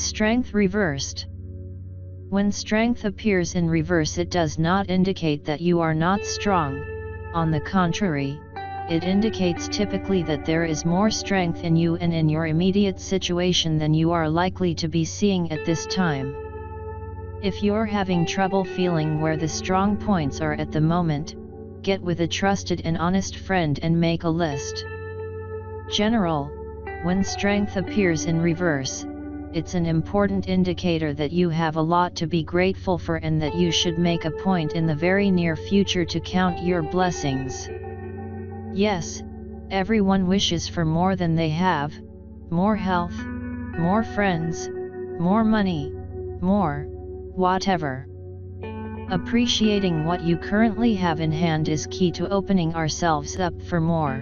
Strength reversed. When strength appears in reverse, it does not indicate that you are not strong. On the contrary, it indicates typically that there is more strength in you and in your immediate situation than you are likely to be seeing at this time. If you're having trouble feeling where the strong points are at the moment, get with a trusted and honest friend and make a list. General, when strength appears in reverse, it's an important indicator that you have a lot to be grateful for and that you should make a point in the very near future to count your blessings. Yes, everyone wishes for more than they have: more health, more friends, more money, more whatever. Appreciating what you currently have in hand is key to opening ourselves up for more.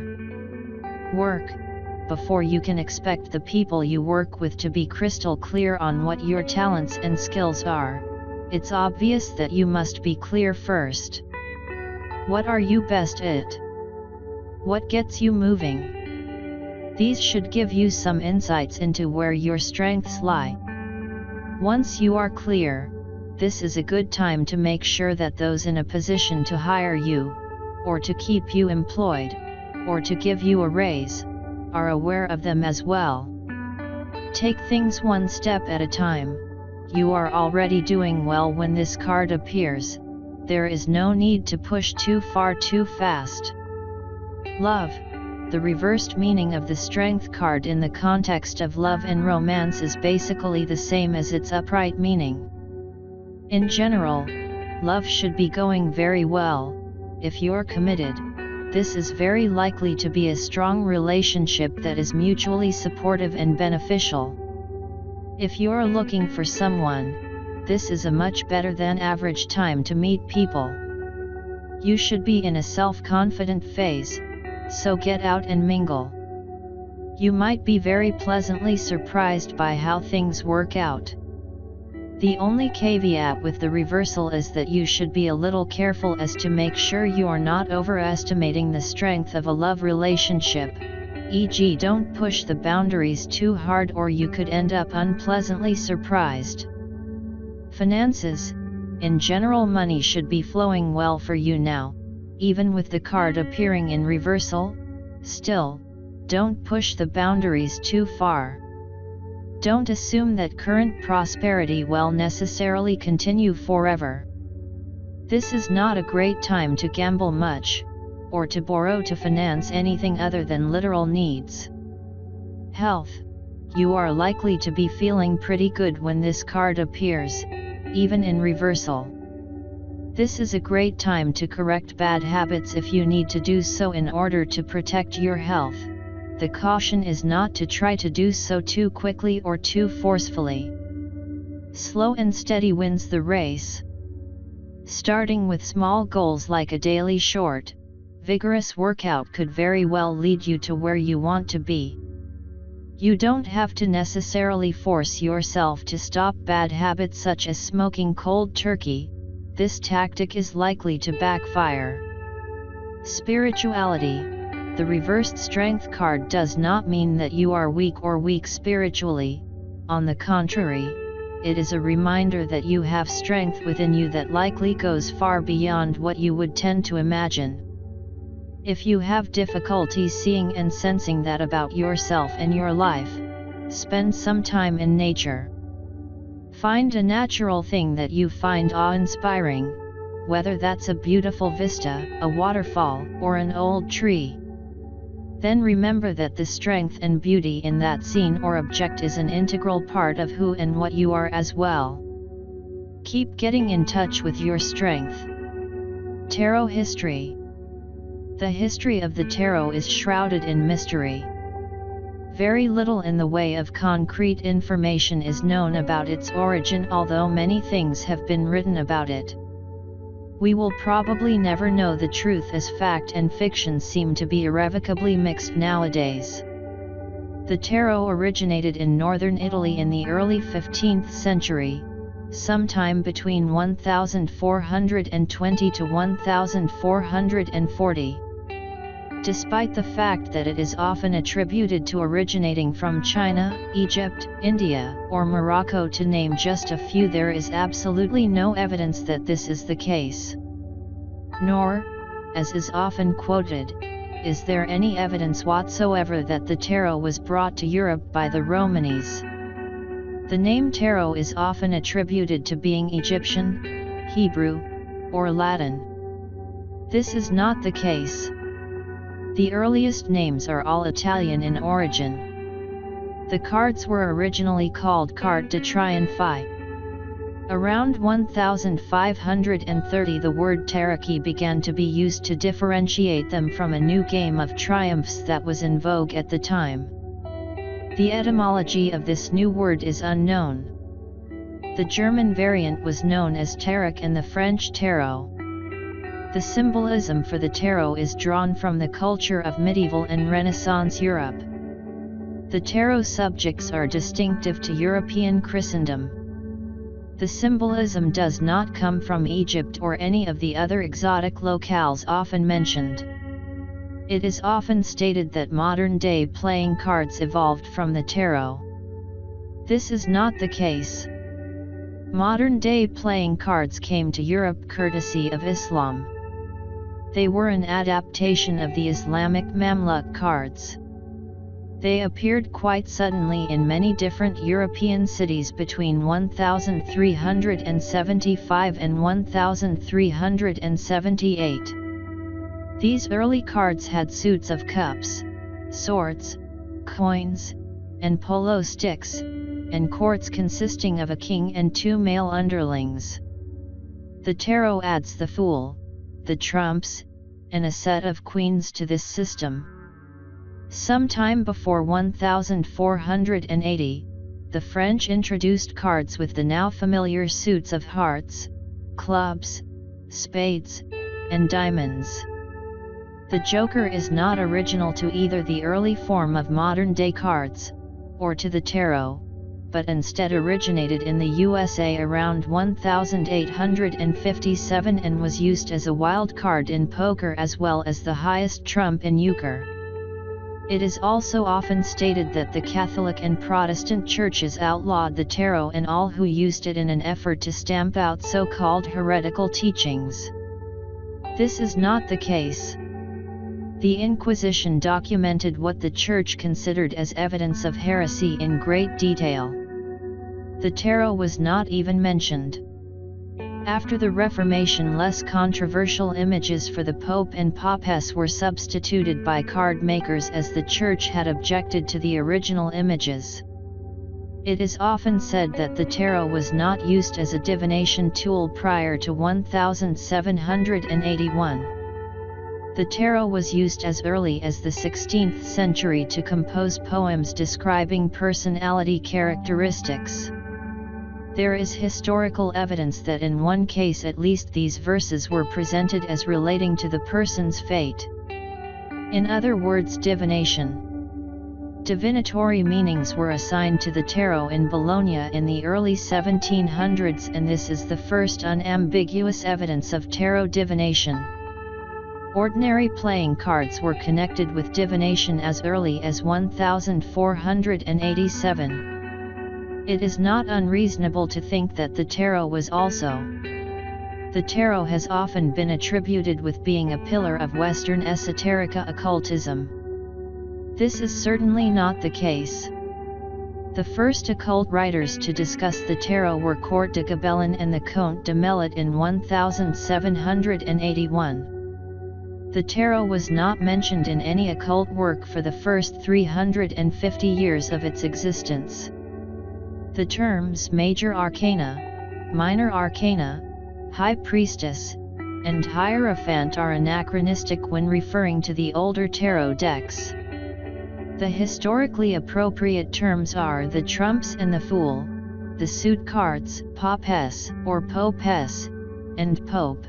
Work. Before you can expect the people you work with to be crystal clear on what your talents and skills are, it's obvious that you must be clear first. What are you best at? What gets you moving? These should give you some insights into where your strengths lie. Once you are clear, this is a good time to make sure that those in a position to hire you, or to keep you employed, or to give you a raise, are aware of them as well. Take things one step at a time. You are already doing well when this card appears. There is no need to push too far too fast. Love. The reversed meaning of the Strength card in the context of love and romance is basically the same as its upright meaning. In general, love should be going very well. If you're committed, this is very likely to be a strong relationship that is mutually supportive and beneficial. If you're looking for someone, this is a much better than average time to meet people. You should be in a self-confident phase, so get out and mingle. You might be very pleasantly surprised by how things work out. The only caveat with the reversal is that you should be a little careful as to make sure you're not overestimating the strength of a love relationship, e.g., don't push the boundaries too hard or you could end up unpleasantly surprised. Finances. In general, money should be flowing well for you now, even with the card appearing in reversal. Still, don't push the boundaries too far. Don't assume that current prosperity will necessarily continue forever. This is not a great time to gamble much, or to borrow to finance anything other than literal needs. Health. You are likely to be feeling pretty good when this card appears, even in reversal. This is a great time to correct bad habits if you need to do so in order to protect your health. The caution is not to try to do so too quickly or too forcefully. Slow and steady wins the race. Starting with small goals like a daily short, vigorous workout could very well lead you to where you want to be. You don't have to necessarily force yourself to stop bad habits such as smoking cold turkey. This tactic is likely to backfire. Spirituality. The reversed Strength card does not mean that you are weak spiritually. On the contrary, it is a reminder that you have strength within you that likely goes far beyond what you would tend to imagine. If you have difficulty seeing and sensing that about yourself and your life, spend some time in nature. Find a natural thing that you find awe-inspiring, whether that's a beautiful vista, a waterfall, or an old tree. Then remember that the strength and beauty in that scene or object is an integral part of who and what you are as well. Keep getting in touch with your strength. Tarot history. The history of the tarot is shrouded in mystery. Very little in the way of concrete information is known about its origin, although many things have been written about it. We will probably never know the truth, as fact and fiction seem to be irrevocably mixed nowadays. The tarot originated in northern Italy in the early 15th century, sometime between 1420 to 1440. Despite the fact that it is often attributed to originating from China, Egypt, India, or Morocco to name just a few, there is absolutely no evidence that this is the case. Nor, as is often quoted, is there any evidence whatsoever that the tarot was brought to Europe by the Romanis. The name tarot is often attributed to being Egyptian, Hebrew, or Latin. This is not the case. The earliest names are all Italian in origin. The cards were originally called carte de triomphe. Around 1530 the word tarocchi began to be used to differentiate them from a new game of triumphs that was in vogue at the time. The etymology of this new word is unknown. The German variant was known as tarot and the French tarot. The symbolism for the tarot is drawn from the culture of medieval and Renaissance Europe. The tarot subjects are distinctive to European Christendom. The symbolism does not come from Egypt or any of the other exotic locales often mentioned. It is often stated that modern-day playing cards evolved from the tarot. This is not the case. Modern-day playing cards came to Europe courtesy of Islam. They were an adaptation of the Islamic Mamluk cards. They appeared quite suddenly in many different European cities between 1375 and 1378. These early cards had suits of cups, swords, coins, and polo sticks, and courts consisting of a king and two male underlings. The tarot adds the Fool, the trumps, and a set of queens to this system. Sometime before 1480, the French introduced cards with the now familiar suits of hearts, clubs, spades, and diamonds. The Joker is not original to either the early form of modern-day cards, or to the tarot, but instead originated in the USA around 1857 and was used as a wild card in poker as well as the highest trump in euchre. It is also often stated that the Catholic and Protestant churches outlawed the tarot and all who used it in an effort to stamp out so-called heretical teachings. This is not the case. The Inquisition documented what the Church considered as evidence of heresy in great detail. The tarot was not even mentioned. After the Reformation, less controversial images for the Pope and Papess were substituted by card makers as the Church had objected to the original images. It is often said that the tarot was not used as a divination tool prior to 1781. The tarot was used as early as the 16th century to compose poems describing personality characteristics. There is historical evidence that in one case at least these verses were presented as relating to the person's fate. In other words, divination. Divinatory meanings were assigned to the tarot in Bologna in the early 1700s, and this is the first unambiguous evidence of tarot divination. Ordinary playing cards were connected with divination as early as 1487. It is not unreasonable to think that the tarot was also. The tarot has often been attributed with being a pillar of Western esoterica occultism. This is certainly not the case. The first occult writers to discuss the tarot were Court de Gabellin and the Comte de Melot in 1781. The tarot was not mentioned in any occult work for the first 350 years of its existence. The terms Major Arcana, Minor Arcana, High Priestess, and Hierophant are anachronistic when referring to the older tarot decks. The historically appropriate terms are the Trumps and the Fool, the suit cards, Papess or Popess, and Pope.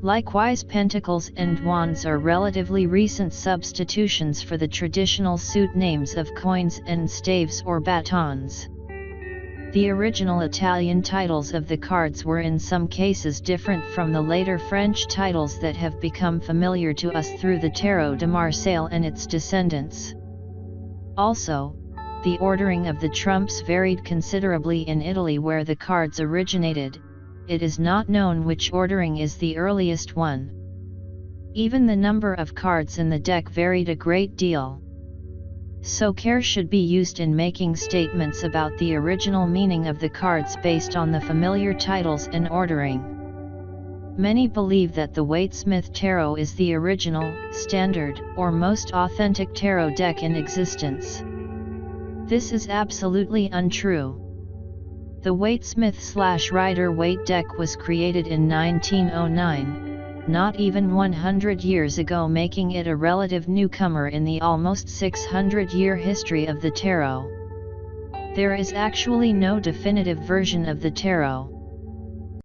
Likewise, Pentacles and Wands are relatively recent substitutions for the traditional suit names of coins and staves or batons. The original Italian titles of the cards were in some cases different from the later French titles that have become familiar to us through the Tarot de Marseille and its descendants. Also, the ordering of the trumps varied considerably in Italy where the cards originated. It is not known which ordering is the earliest one. Even the number of cards in the deck varied a great deal. So care should be used in making statements about the original meaning of the cards based on the familiar titles and ordering. Many believe that the Waite-Smith Tarot is the original, standard, or most authentic tarot deck in existence. This is absolutely untrue. The Waite-Smith/Rider-Waite deck was created in 1909. Not even 100 years ago, making it a relative newcomer in the almost 600-year history of the tarot. There is actually no definitive version of the tarot.